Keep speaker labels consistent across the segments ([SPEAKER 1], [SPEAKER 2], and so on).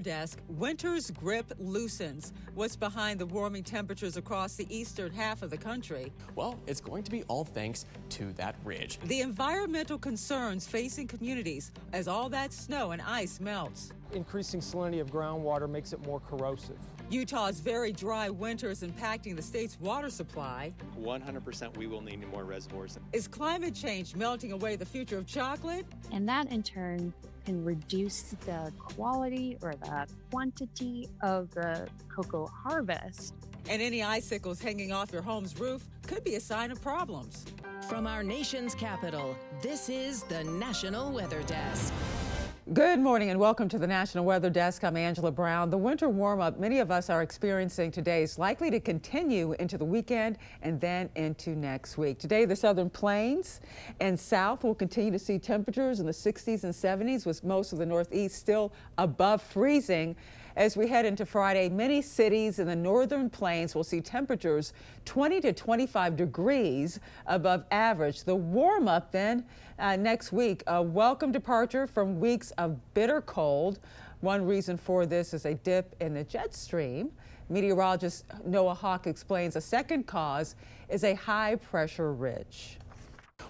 [SPEAKER 1] Desk, winter's grip loosens. What's behind the warming temperatures across the eastern half of the country?
[SPEAKER 2] Well, it's going to be all thanks to that ridge.
[SPEAKER 1] The environmental concerns facing communities as all that snow and ice melts.
[SPEAKER 3] Increasing salinity of groundwater makes it more corrosive.
[SPEAKER 1] Utah's very dry winters impacting the state's water supply.
[SPEAKER 4] 100% we will need more reservoirs.
[SPEAKER 1] Is climate change melting away the future of chocolate?
[SPEAKER 5] And that in turn can reduce the quality or the quantity of the cocoa harvest.
[SPEAKER 1] And any icicles hanging off your home's roof could be a sign of problems.
[SPEAKER 6] From our nation's capital, this is the National Weather Desk.
[SPEAKER 1] Good morning and welcome to the National Weather Desk. I'm Angela Brown. The winter warm-up many of us are experiencing today is likely to continue into the weekend and then into next week. Today, the southern plains and south will continue to see temperatures in the 60s and 70s, with most of the northeast still above freezing. As we head into Friday, many cities in the northern plains will see temperatures 20 to 25 degrees above average. The warm-up then next week, a welcome departure from weeks of bitter cold. One reason for this is a dip in the jet stream. Meteorologist Noah Hawk explains a second cause is a high-pressure ridge.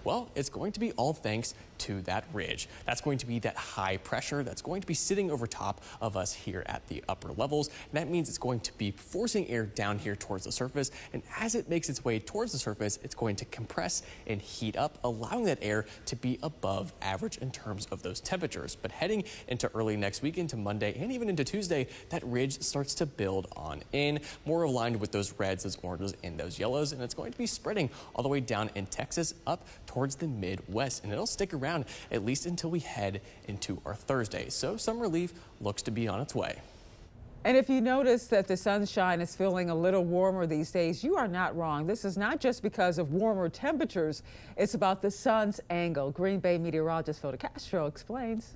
[SPEAKER 2] Well, it's going to be all thanks to that ridge. That's going to be that high pressure that's going to be sitting over top of us here at the upper levels. And that means it's going to be forcing air down here towards the surface. And as it makes its way towards the surface, it's going to compress and heat up, allowing that air to be above average in terms of those temperatures. But heading into early next week, into Monday and even into Tuesday, that ridge starts to build on in, more aligned with those reds, those oranges, and those yellows. And it's going to be spreading all the way down in Texas up towards the Midwest. And it'll stick around at least until we head into our Thursday. So some relief looks to be on its way.
[SPEAKER 1] And if you notice that the sunshine is feeling a little warmer these days, you are not wrong. This is not just because of warmer temperatures. It's about the sun's angle. Green Bay meteorologist Phil DeCastro explains.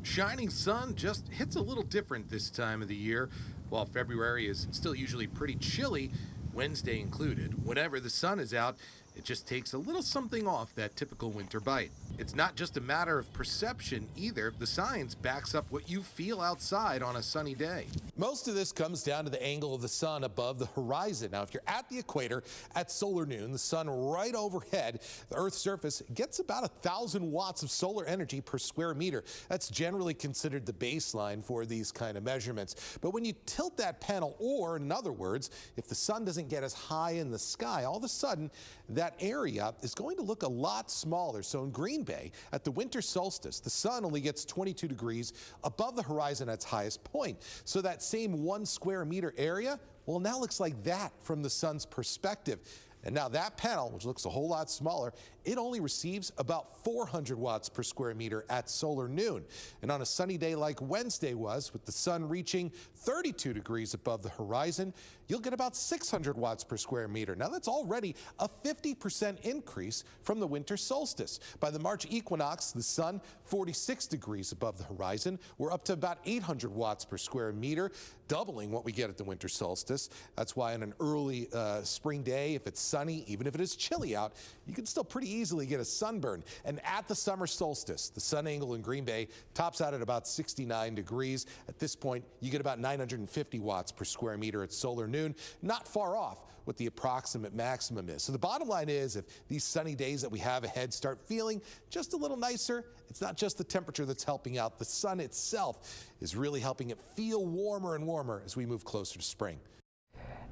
[SPEAKER 7] Shining sun just hits a little different this time of the year. While February is still usually pretty chilly, Wednesday included, whenever the sun is out, it just takes a little something off that typical winter bite. It's not just a matter of perception either. The science backs up what you feel outside on a sunny day. Most of this comes down to the angle of the sun above the horizon. Now, if you're at the equator at solar noon, the sun right overhead, the Earth's surface gets about 1,000 watts of solar energy per square meter. That's generally considered the baseline for these kind of measurements. But when you tilt that panel, or in other words, if the sun doesn't get as high in the sky, all of a sudden that area is going to look a lot smaller. So in Green Bay, at the winter solstice, the sun only gets 22 degrees above the horizon at its highest point. So that same 1 square meter area, well, now looks like that from the sun's perspective. And now that panel, which looks a whole lot smaller, it only receives about 400 watts per square meter at solar noon. And on a sunny day like Wednesday was, with the sun reaching 32 degrees above the horizon, you'll get about 600 watts per square meter. Now that's already a 50% increase from the winter solstice. By the March equinox, the sun 46 degrees above the horizon. We're up to about 800 watts per square meter, doubling what we get at the winter solstice. That's why on an early spring day, if it's sunny, even if it is chilly out, you can still pretty easily get a sunburn. And at the summer solstice, the sun angle in Green Bay tops out at about 69 degrees. At this point, you get about 950 watts per square meter at solar noon, not far off what the approximate maximum is. So the bottom line is, if these sunny days that we have ahead start feeling just a little nicer, it's not just the temperature that's helping out. The sun itself is really helping it feel warmer and warmer as we move closer to spring.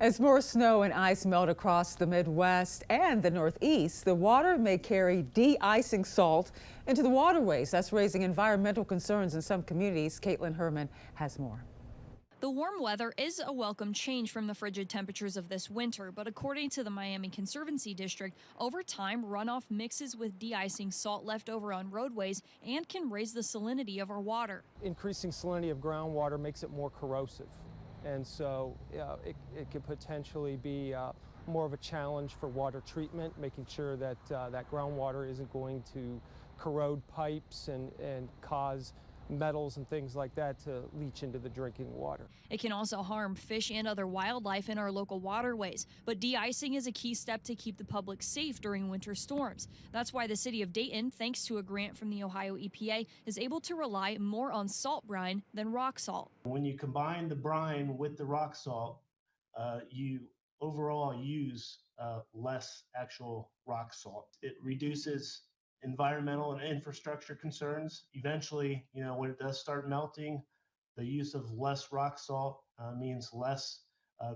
[SPEAKER 1] As more snow and ice melt across the Midwest and the Northeast, the water may carry de-icing salt into the waterways. That's raising environmental concerns in some communities. Caitlin Herman has more.
[SPEAKER 8] The warm weather is a welcome change from the frigid temperatures of this winter, but according to the Miami Conservancy District, over time, runoff mixes with de-icing salt left over on roadways and can raise the salinity of our water.
[SPEAKER 3] Increasing salinity of groundwater makes it more corrosive. And so it could potentially be more of a challenge for water treatment, making sure that that groundwater isn't going to corrode pipes and cause metals and things like that to leach into the drinking water.
[SPEAKER 8] It can also harm fish and other wildlife in our local waterways, but de-icing is a key step to keep the public safe during winter storms. That's why the city of Dayton, thanks to a grant from the Ohio EPA, is able to rely more on salt brine than rock salt.
[SPEAKER 9] When you combine the brine with the rock salt, you overall use less actual rock salt. It reduces environmental and infrastructure concerns. Eventually, when it does start melting, the use of less rock salt means less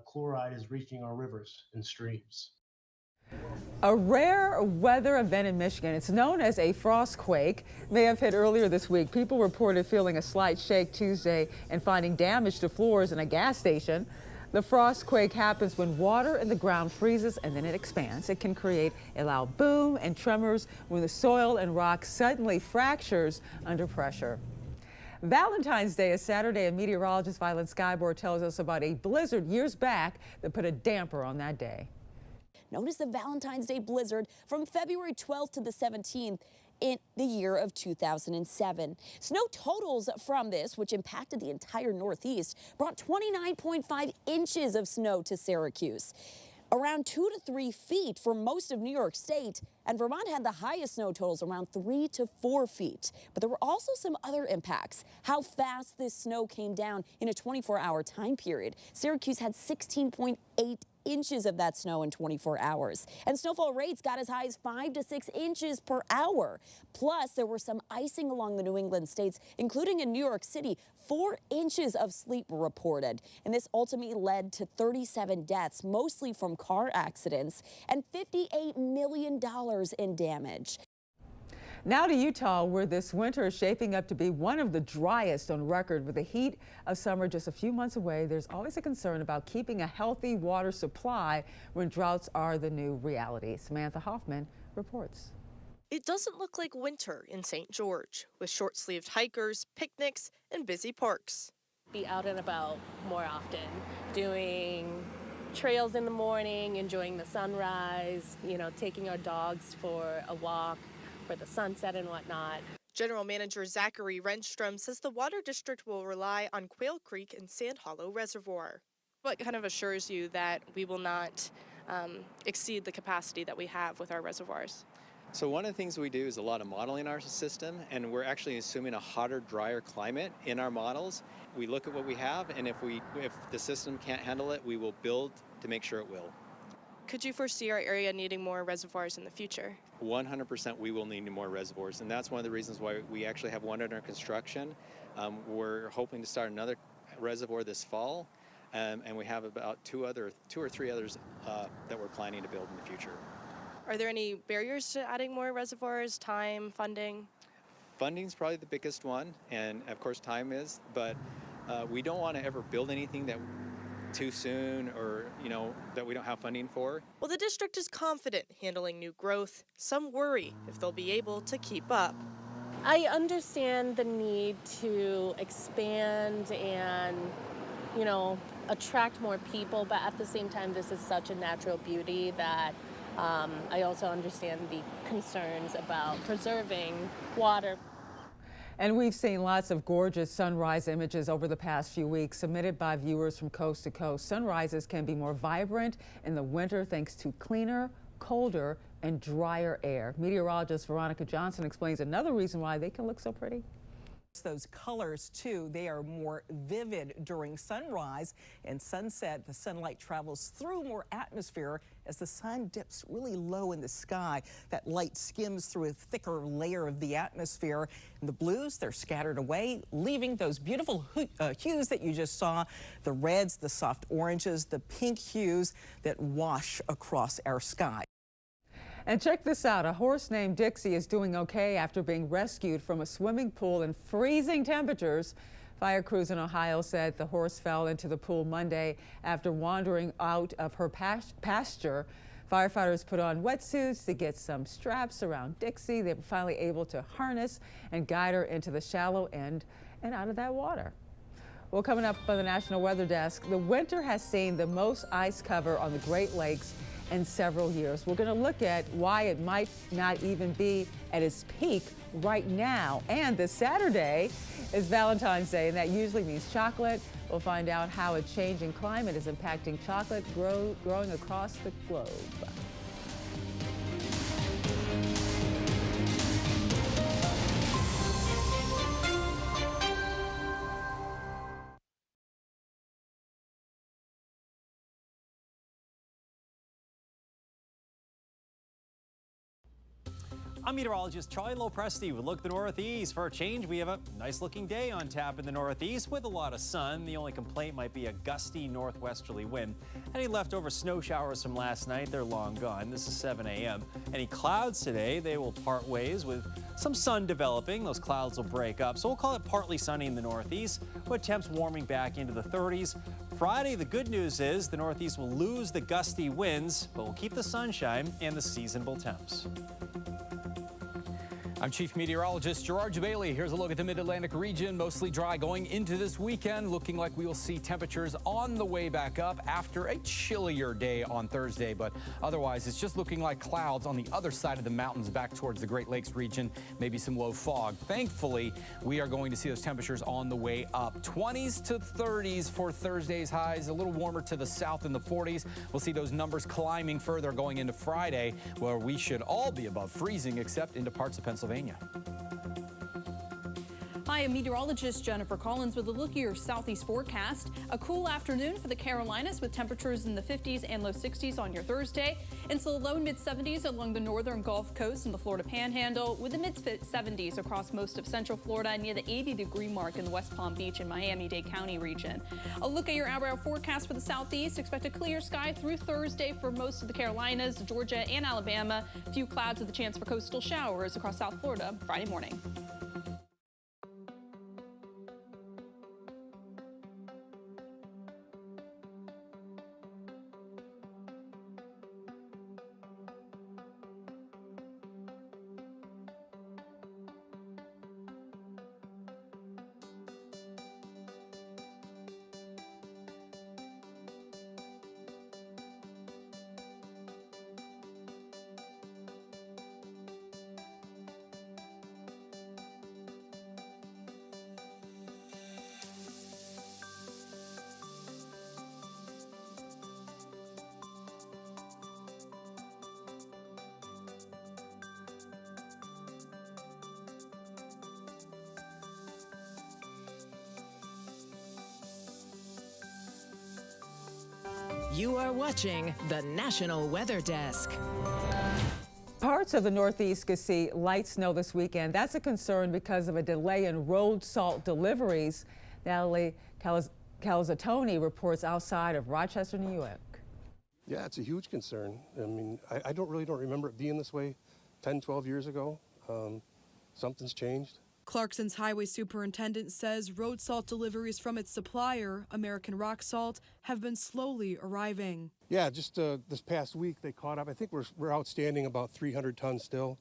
[SPEAKER 9] chloride is reaching our rivers and streams.
[SPEAKER 1] A rare weather event in Michigan, it's known as a frost quake, may have hit earlier this week. People reported feeling a slight shake Tuesday and finding damage to floors in a gas station. The frost quake happens when water in the ground freezes and then it expands. It can create a loud boom and tremors when the soil and rock suddenly fractures under pressure. Valentine's Day is Saturday, and meteorologist Violet Skyborg tells us about a blizzard years back that put a damper on that day.
[SPEAKER 10] Known as the Valentine's Day blizzard from February 12th to the 17th in the year of 2007. Snow totals from this, which impacted the entire Northeast, brought 29.5 inches of snow to Syracuse. Around 2 to 3 feet for most of New York State, and Vermont had the highest snow totals, around 3 to 4 feet. But there were also some other impacts. How fast this snow came down in a 24-hour time period. Syracuse had 16.8 inches of that snow in 24 hours. And snowfall rates got as high as 5 to 6 inches per hour. Plus, there were some icing along the New England states, including in New York City. 4 inches of sleet were reported. And this ultimately led to 37 deaths, mostly from car accidents, and $58 million in damage.
[SPEAKER 1] Now to Utah, where this winter is shaping up to be one of the driest on record. With the heat of summer just a few months away, there's always a concern about keeping a healthy water supply when droughts are the new reality. Samantha Hoffman reports.
[SPEAKER 11] It doesn't look like winter in St. George, with short-sleeved hikers, picnics, and busy parks.
[SPEAKER 12] Be out and about more often, doing trails in the morning, enjoying the sunrise, taking our dogs for a walk, for the sunset and whatnot.
[SPEAKER 11] General Manager Zachary Renstrom says the water district will rely on Quail Creek and Sand Hollow Reservoir. What kind of assures you that we will not exceed the capacity that we have with our reservoirs?
[SPEAKER 4] So one of the things we do is a lot of modeling our system, and we're actually assuming a hotter, drier climate in our models. We look at what we have, and if the system can't handle it, we will build to make sure it will.
[SPEAKER 11] Could you foresee our area needing more reservoirs in the future?
[SPEAKER 4] 100% we will need more reservoirs, and that's one of the reasons why we actually have one under construction. We're hoping to start another reservoir this fall, and we have about two or three others that we're planning to build in the future.
[SPEAKER 11] Are there any barriers to adding more reservoirs, time, funding?
[SPEAKER 4] Funding's probably the biggest one, and of course time is, but we don't want to ever build anything that too soon or that we don't have funding for.
[SPEAKER 11] Well, the district is confident handling new growth. Some worry if they'll be able to keep up.
[SPEAKER 12] I understand the need to expand and, attract more people, but at the same time, this is such a natural beauty that I also understand the concerns about preserving water.
[SPEAKER 1] And we've seen lots of gorgeous sunrise images over the past few weeks submitted by viewers from coast to coast. Sunrises can be more vibrant in the winter thanks to cleaner, colder, and drier air. Meteorologist Veronica Johnson explains another reason why they can look so pretty.
[SPEAKER 13] Those colors too, they are more vivid during sunrise and sunset. The sunlight travels through more atmosphere as the sun dips really low in the sky. That light skims through a thicker layer of the atmosphere. And the blues, they're scattered away, leaving those beautiful hues that you just saw, the reds, the soft oranges, the pink hues that wash across our sky.
[SPEAKER 1] And check this out, a horse named Dixie is doing okay after being rescued from a swimming pool in freezing temperatures. Fire crews in Ohio said the horse fell into the pool Monday after wandering out of her pasture. Firefighters put on wetsuits to get some straps around Dixie. They were finally able to harness and guide her into the shallow end and out of that water. Well, coming up on the National Weather Desk, the winter has seen the most ice cover on the Great Lakes in several years. We're going to look at why it might not even be at its peak right now. And this Saturday is Valentine's Day, and that usually means chocolate. We'll find out how a changing climate is impacting chocolate growing across the globe.
[SPEAKER 14] I'm meteorologist Charlie Lopresti with Look at the Northeast. For a change, we have a nice looking day on tap in the Northeast with a lot of sun. The only complaint might be a gusty northwesterly wind. Any leftover snow showers from last night, they're long gone. This is 7 a.m. Any clouds today, they will part ways with some sun developing. Those clouds will break up, so we'll call it partly sunny in the Northeast, with temps warming back into the 30s. Friday, the good news is the Northeast will lose the gusty winds, but we'll keep the sunshine and the seasonable temps.
[SPEAKER 15] I'm Chief Meteorologist Gerard Bailey. Here's a look at the Mid-Atlantic region. Mostly dry going into this weekend. Looking like we will see temperatures on the way back up after a chillier day on Thursday. But otherwise, it's just looking like clouds on the other side of the mountains back towards the Great Lakes region. Maybe some low fog. Thankfully, we are going to see those temperatures on the way up. 20s to 30s for Thursday's highs. A little warmer to the south in the 40s. We'll see those numbers climbing further going into Friday, where we should all be above freezing except into parts of Pennsylvania.
[SPEAKER 16] Hi, I'm meteorologist Jennifer Collins with a look at your southeast forecast. A cool afternoon for the Carolinas with temperatures in the 50s and low 60s on your Thursday. Into the low mid 70s along the northern Gulf Coast and the Florida Panhandle, with the mid 70s across most of central Florida near the 80-degree mark in the West Palm Beach and Miami-Dade County region. A look at your hour forecast for the southeast. Expect a clear sky through Thursday for most of the Carolinas, Georgia, and Alabama. Few clouds with a chance for coastal showers across South Florida Friday morning.
[SPEAKER 6] You are watching the National Weather Desk.
[SPEAKER 1] Parts of the Northeast could see light snow this weekend. That's a concern because of a delay in road salt deliveries. Natalie Calzatoni reports outside of Rochester, New York.
[SPEAKER 17] Yeah, it's a huge concern. I mean, I don't remember it being this way 10, 12 years ago. Something's changed.
[SPEAKER 18] Clarkson's highway superintendent says road salt deliveries from its supplier, American Rock Salt, have been slowly arriving.
[SPEAKER 17] Yeah, just this past week they caught up. I think we're outstanding about 300 tons still.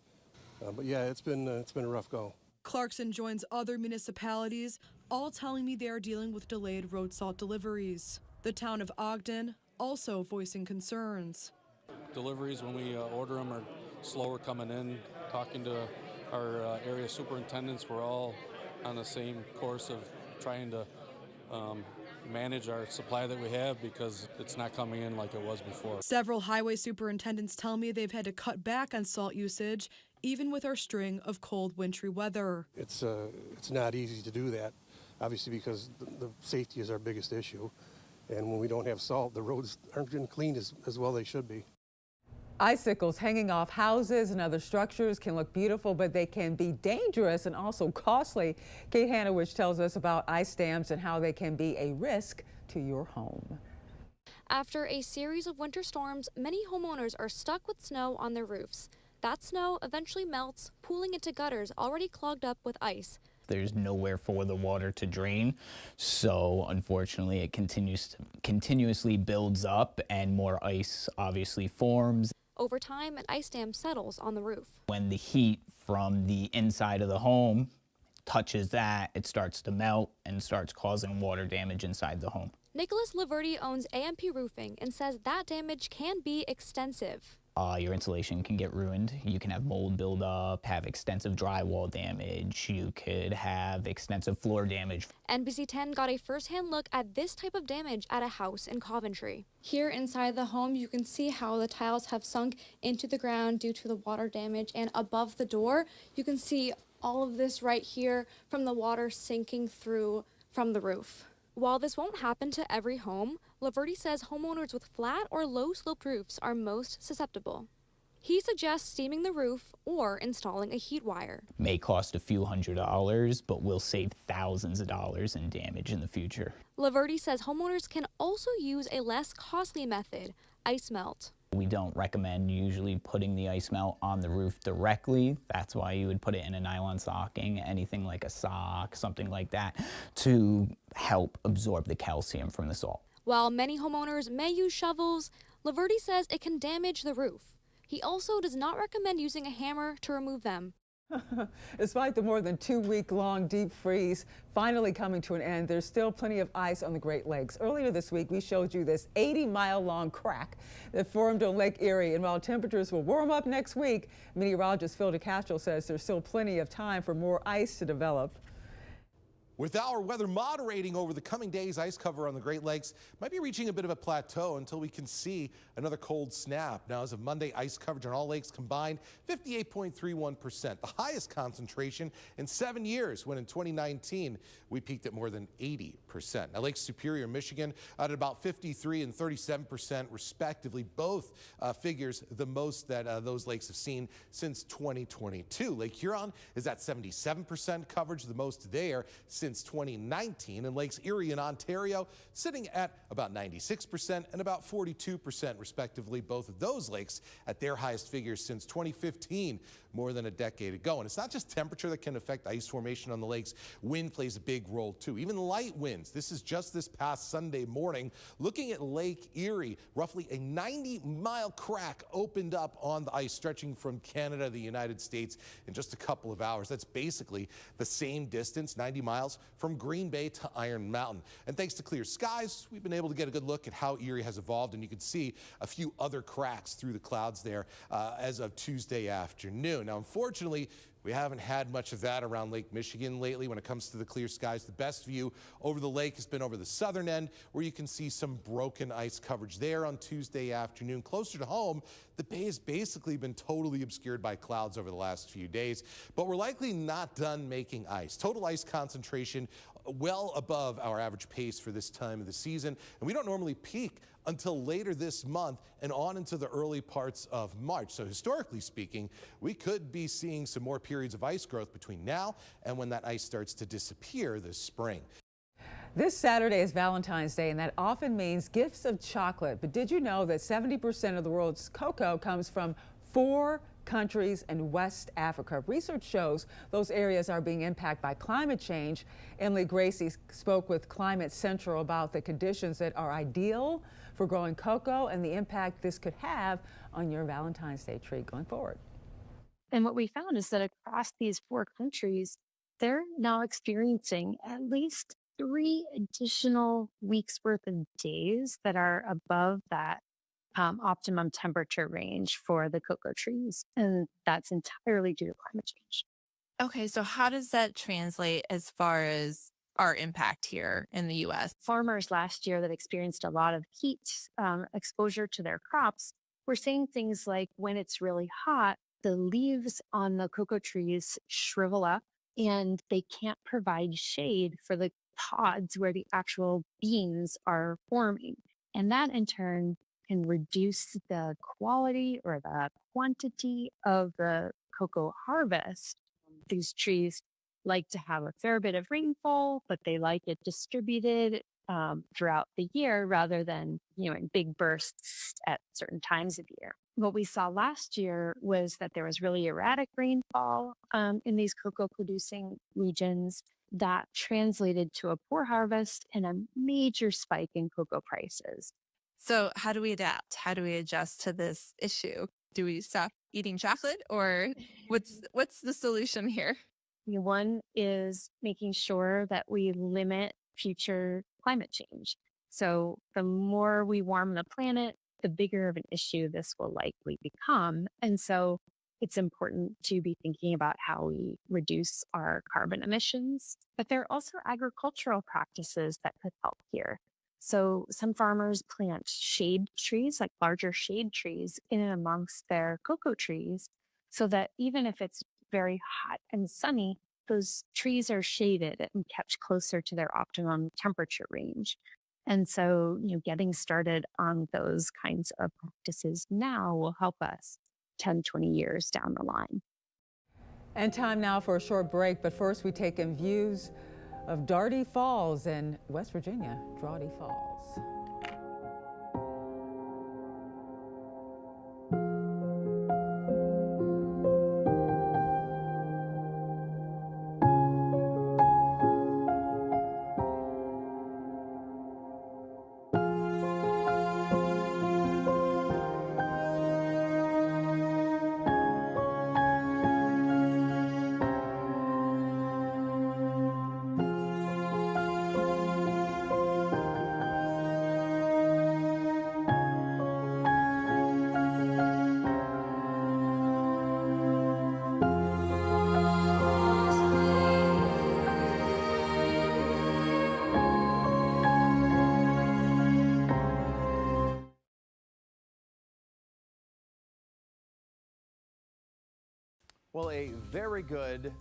[SPEAKER 17] But yeah, it's been a rough go.
[SPEAKER 18] Clarkson joins other municipalities, all telling me they are dealing with delayed road salt deliveries. The town of Ogden also voicing concerns.
[SPEAKER 19] Deliveries when we order them are slower coming in. Talking to our area superintendents, we're all on the same course of trying to manage our supply that we have because it's not coming in like it was before.
[SPEAKER 18] Several highway superintendents tell me they've had to cut back on salt usage, even with our string of cold, wintry weather.
[SPEAKER 17] It's not easy to do that, obviously, because the safety is our biggest issue. And when we don't have salt, the roads aren't getting cleaned as well they should be.
[SPEAKER 1] Icicles hanging off houses and other structures can look beautiful, but they can be dangerous and also costly. Kate Hanowich tells us about ice dams and how they can be a risk to your home.
[SPEAKER 20] After a series of winter storms, many homeowners are stuck with snow on their roofs. That snow eventually melts, pooling into gutters already clogged up with ice.
[SPEAKER 21] There's nowhere for the water to drain, so unfortunately it continuously builds up and more ice obviously forms.
[SPEAKER 20] Over time, an ice dam settles on the roof.
[SPEAKER 21] When the heat from the inside of the home touches that, it starts to melt and starts causing water damage inside the home.
[SPEAKER 20] Nicholas Laverty owns AMP Roofing and says that damage can be extensive.
[SPEAKER 21] Your insulation can get ruined. You can have mold buildup, have extensive drywall damage. You could have extensive floor damage.
[SPEAKER 20] NBC 10 got a first-hand look at this type of damage at a house in Coventry. Here inside the home, you can see how the tiles have sunk into the ground due to the water damage, and above the door, you can see all of this right here from the water sinking through from the roof. While this won't happen to every home, Laverty says homeowners with flat or low-sloped roofs are most susceptible. He suggests steaming the roof or installing a heat wire.
[SPEAKER 21] May cost a few $100s, but will save thousands of dollars in damage in the future.
[SPEAKER 20] Laverty says homeowners can also use a less costly method, ice melt.
[SPEAKER 21] We don't recommend usually putting the ice melt on the roof directly. That's why you would put it in a nylon stocking, anything like a sock, something like that, to help absorb the calcium from the salt.
[SPEAKER 20] While many homeowners may use shovels, Laverty says it can damage the roof. He also does not recommend using a hammer to remove them.
[SPEAKER 1] Despite the more than 2-week-long deep freeze finally coming to an end, there's still plenty of ice on the Great Lakes. Earlier this week, we showed you this 80-mile-long crack that formed on Lake Erie. And while temperatures will warm up next week, meteorologist Phil DeCastro says there's still plenty of time for more ice to develop.
[SPEAKER 7] With our weather moderating over the coming days, ice cover on the Great Lakes might be reaching a bit of a plateau until we can see another cold snap. Now, as of Monday, ice coverage on all lakes combined, 58.31%, the highest concentration in 7 years, when in 2019, we peaked at more than 80%. Now, Lake Superior, Michigan, at about 53 and 37% respectively, both figures the most that those lakes have seen since 2022. Lake Huron is at 77% coverage, the most there since 2019, and Lakes Erie and Ontario sitting at about 96% and about 42% respectively, both of those lakes at their highest figures since 2015, more than a decade ago. And it's not just temperature that can affect ice formation on the lakes. Wind plays a big role too, even light winds. This is just this past Sunday morning. Looking at Lake Erie, roughly a 90-mile crack opened up on the ice stretching from Canada to the United States in just a couple of hours. That's basically the same distance, 90 miles, from Green Bay to Iron Mountain. And thanks to clear skies, we've been able to get a good look at how Erie has evolved, and you can see a few other cracks through the clouds there as of Tuesday afternoon. Now, unfortunately, we haven't had much of that around Lake Michigan lately when it comes to the clear skies. The best view over the lake has been over the southern end, where you can see some broken ice coverage there on Tuesday afternoon. Closer to home, the bay has basically been totally obscured by clouds over the last few days, but we're likely not done making ice. Total ice concentration well above our average pace for this time of the season, and we don't normally peak until later this month and on into the early parts of March. So historically speaking, we could be seeing some more periods of ice growth between now and when that ice starts to disappear this spring.
[SPEAKER 1] This Saturday is Valentine's Day, and that often means gifts of chocolate. But did you know that 70% of the world's cocoa comes from 4 countries in West Africa? Research shows those areas are being impacted by climate change. Emily Gracie spoke with Climate Central about the conditions that are ideal for growing cocoa and the impact this could have on your Valentine's Day tree going forward.
[SPEAKER 5] And what we found is that across these 4 countries, they're now experiencing at least 3 additional weeks worth of days that are above that optimum temperature range for the cocoa trees. And that's entirely due to climate change.
[SPEAKER 22] Okay, so how does that translate as far as our impact here in the U.S.?
[SPEAKER 5] Farmers last year that experienced a lot of heat exposure to their crops were saying things like when it's really hot, the leaves on the cocoa trees shrivel up and they can't provide shade for the pods where the actual beans are forming. And that in turn can reduce the quality or the quantity of the cocoa harvest. These trees like to have a fair bit of rainfall, but they like it distributed throughout the year rather than, in big bursts at certain times of year. What we saw last year was that there was really erratic rainfall in these cocoa producing regions that translated to a poor harvest and a major spike in cocoa prices.
[SPEAKER 22] So how do we adapt? How do we adjust to this issue? Do we stop eating chocolate, or what's the solution here?
[SPEAKER 5] One is making sure that we limit future climate change. So the more we warm the planet, the bigger of an issue this will likely become. And so it's important to be thinking about how we reduce our carbon emissions. But there are also agricultural practices that could help here. So some farmers plant shade trees, like larger shade trees, in and amongst their cocoa trees, so that even if it's very hot and sunny, those trees are shaded and kept closer to their optimum temperature range. And so, getting started on those kinds of practices now will help us 10, 20 years down the line.
[SPEAKER 1] And time now for a short break, but first we take in views of Darty Falls in West Virginia. Darty Falls.
[SPEAKER 2] Well, a very good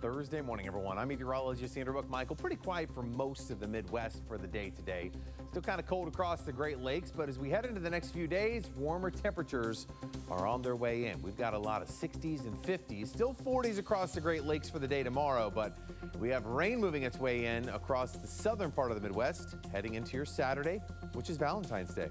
[SPEAKER 2] Thursday morning, everyone. I'm meteorologist Andrew Michael. Pretty quiet for most of the Midwest for the day today. Still kind of cold across the Great Lakes, but as we head into the next few days, warmer temperatures are on their way in. We've got a lot of 60s and 50s, still 40s across the Great Lakes for the day tomorrow, but we have rain moving its way in across the southern part of the Midwest, heading into your Saturday, which is Valentine's Day.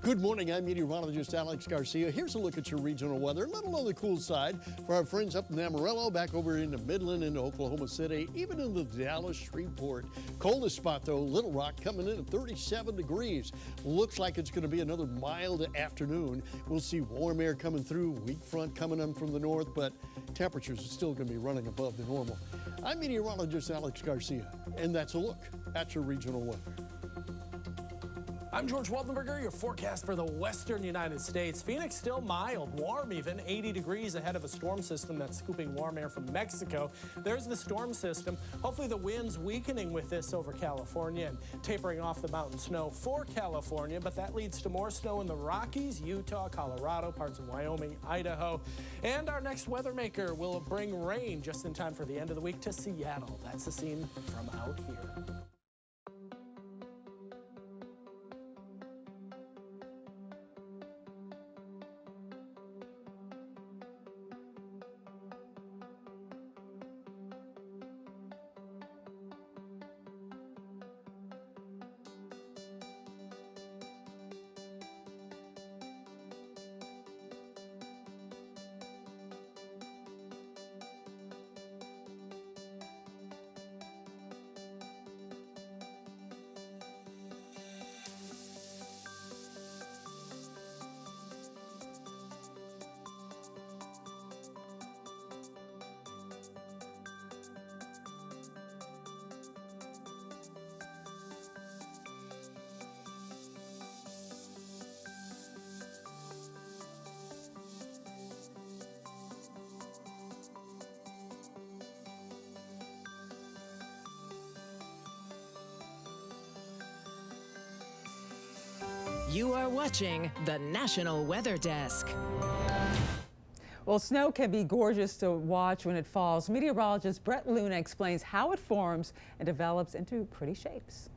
[SPEAKER 3] Good morning, I'm meteorologist Alex Garcia. Here's a look at your regional weather. A little on the cool side for our friends up in Amarillo, back over into Midland, into Oklahoma City, even in the Dallas, Shreveport. Coldest spot, though, Little Rock coming in at 37 degrees. Looks like it's going to be another mild afternoon. We'll see warm air coming through, weak front coming in from the north, but temperatures are still going to be running above the normal. I'm meteorologist Alex Garcia, and that's a look at your regional weather.
[SPEAKER 23] I'm George Waldenberger, your forecast for the western United States. Phoenix still mild, warm even, 80 degrees ahead of a storm system that's scooping warm air from Mexico. There's the storm system. Hopefully the wind's weakening with this over California and tapering off the mountain snow for California, but that leads to more snow in the Rockies, Utah, Colorado, parts of Wyoming, Idaho. And our next weather maker will bring rain just in time for the end of the week to Seattle. That's the scene from out here.
[SPEAKER 6] You are watching the National Weather Desk.
[SPEAKER 1] Well, snow can be gorgeous to watch when it falls. Meteorologist Brett Luna explains how it forms and develops into pretty shapes.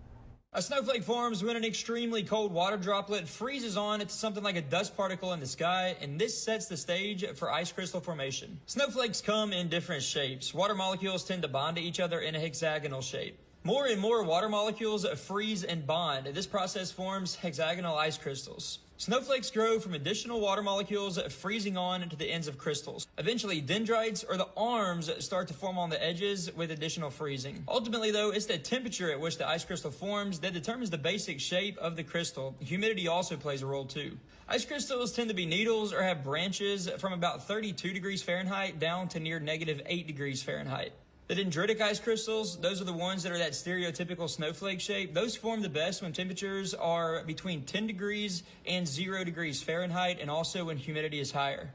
[SPEAKER 24] A snowflake forms when an extremely cold water droplet freezes on into something like a dust particle in the sky, and this sets the stage for ice crystal formation. Snowflakes come in different shapes. Water molecules tend to bond to each other in a hexagonal shape. More and more water molecules freeze and bond. This process forms hexagonal ice crystals. Snowflakes grow from additional water molecules freezing on into the ends of crystals. Eventually, dendrites, or the arms, start to form on the edges with additional freezing. Ultimately, though, it's the temperature at which the ice crystal forms that determines the basic shape of the crystal. Humidity also plays a role, too. Ice crystals tend to be needles or have branches from about 32 degrees Fahrenheit down to near -8 degrees Fahrenheit. The dendritic ice crystals, those are the ones that are that stereotypical snowflake shape. Those form the best when temperatures are between 10 degrees and 0 degrees Fahrenheit, and also when humidity is higher.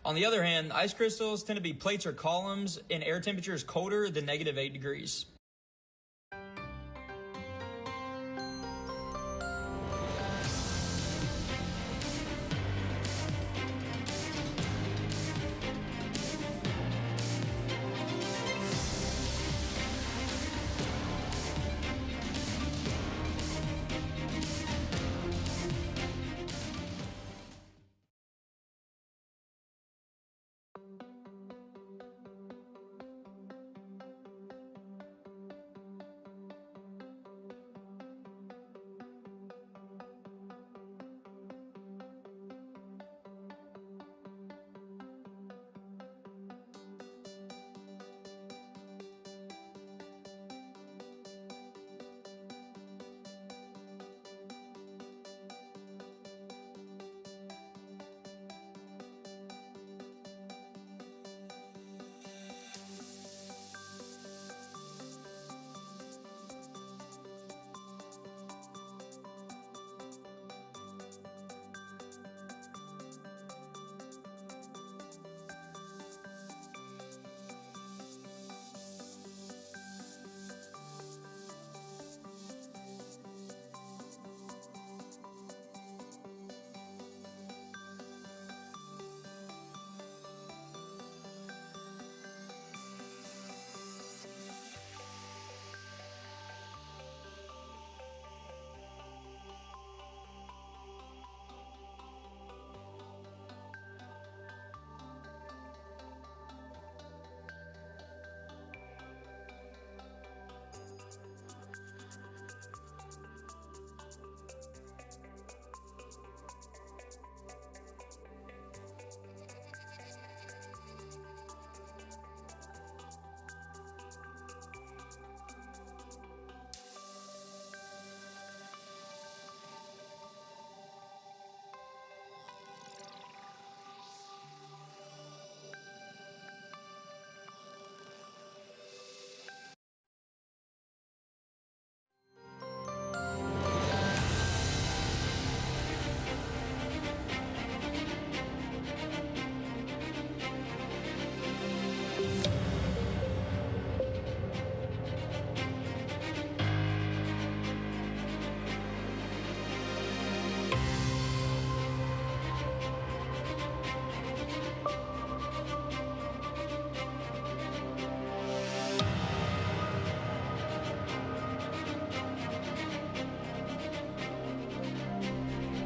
[SPEAKER 24] On the other hand, ice crystals tend to be plates or columns in air temperatures colder than -8 degrees.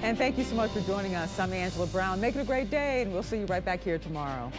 [SPEAKER 1] And thank you so much for joining us. I'm Angela Brown. Make it a great day, and we'll see you right back here tomorrow.